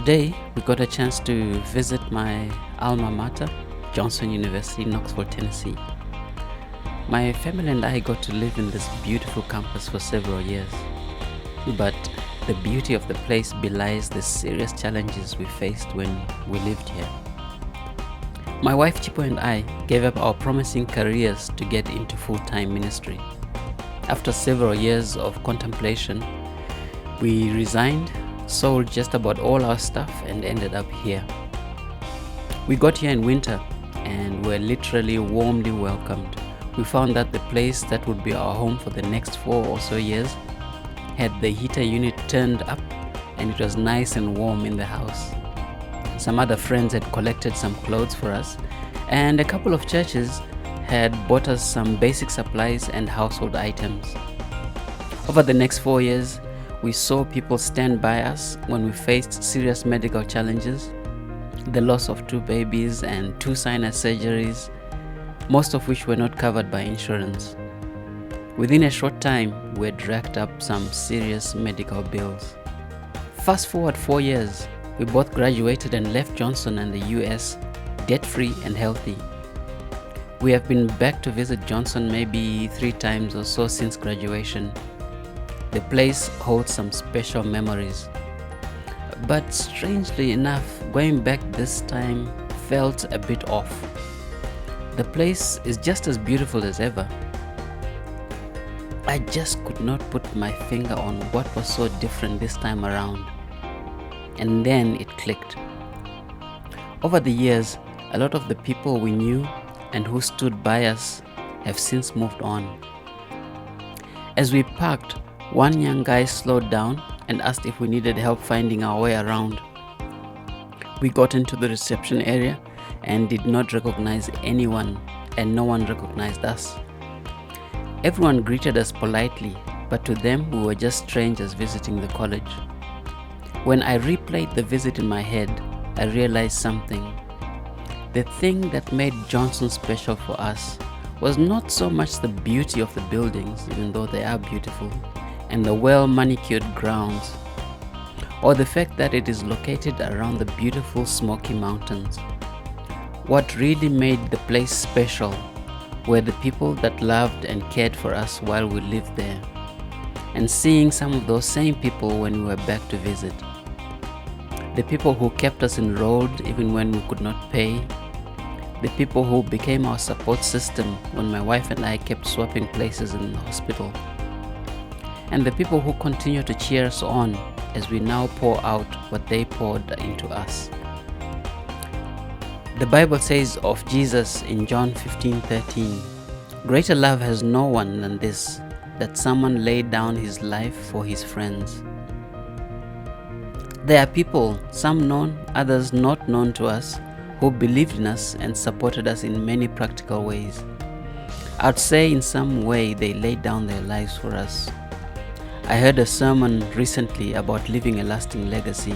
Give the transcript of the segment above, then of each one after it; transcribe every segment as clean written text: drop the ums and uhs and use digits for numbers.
Today, we got a chance to visit my alma mater, Johnson University in Knoxville, Tennessee. My family and I got to live in this beautiful campus for several years. But the beauty of the place belies the serious challenges we faced when we lived here. My wife Chipo and I gave up our promising careers to get into full-time ministry. After several years of contemplation, we resigned, sold just about all our stuff, and ended up here. We got here in winter and were literally warmly welcomed. We found that the place that would be our home for the next 4 or so years had the heater unit turned up and it was nice and warm in the house. Some other friends had collected some clothes for us, and a couple of churches had bought us some basic supplies and household items. Over the next 4 years, we saw people stand by us when we faced serious medical challenges, the loss of 2 babies and 2 sinus surgeries, most of which were not covered by insurance. Within a short time, we had racked up some serious medical bills. Fast forward 4 years, we both graduated and left Johnson and the US debt-free and healthy. We have been back to visit Johnson maybe 3 times or so since graduation. The place holds some special memories. But strangely enough, going back this time felt a bit off. The place is just as beautiful as ever. I just could not put my finger on what was so different this time around. And then it clicked. Over the years, a lot of the people we knew and who stood by us have since moved on. As we parked, one young guy slowed down and asked if we needed help finding our way around. We got into the reception area and did not recognize anyone, and no one recognized us. Everyone greeted us politely, but to them we were just strangers visiting the college. When I replayed the visit in my head, I realized something. The thing that made Johnson special for us was not so much the beauty of the buildings, even though they are beautiful, and the well-manicured grounds, or the fact that it is located around the beautiful Smoky Mountains. What really made the place special were the people that loved and cared for us while we lived there, and seeing some of those same people when we were back to visit. The people who kept us enrolled even when we could not pay, the people who became our support system when my wife and I kept swapping places in the hospital, and the people who continue to cheer us on as we now pour out what they poured into us. The Bible says of Jesus in John 15:13, "Greater love has no one than this, that someone laid down his life for his friends." There are people, some known, others not known to us, who believed in us and supported us in many practical ways. I'd say in some way they laid down their lives for us. I heard a sermon recently about leaving a lasting legacy.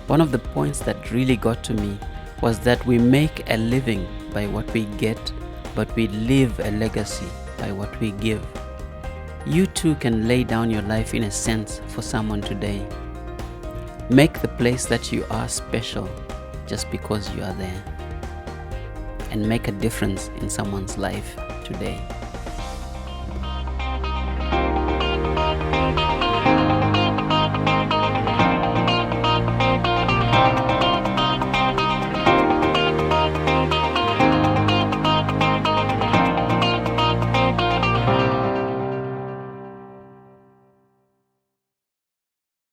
One of the points that really got to me was that we make a living by what we get, but we leave a legacy by what we give. You too can lay down your life in a sense for someone today. Make the place that you are special just because you are there, and make a difference in someone's life today.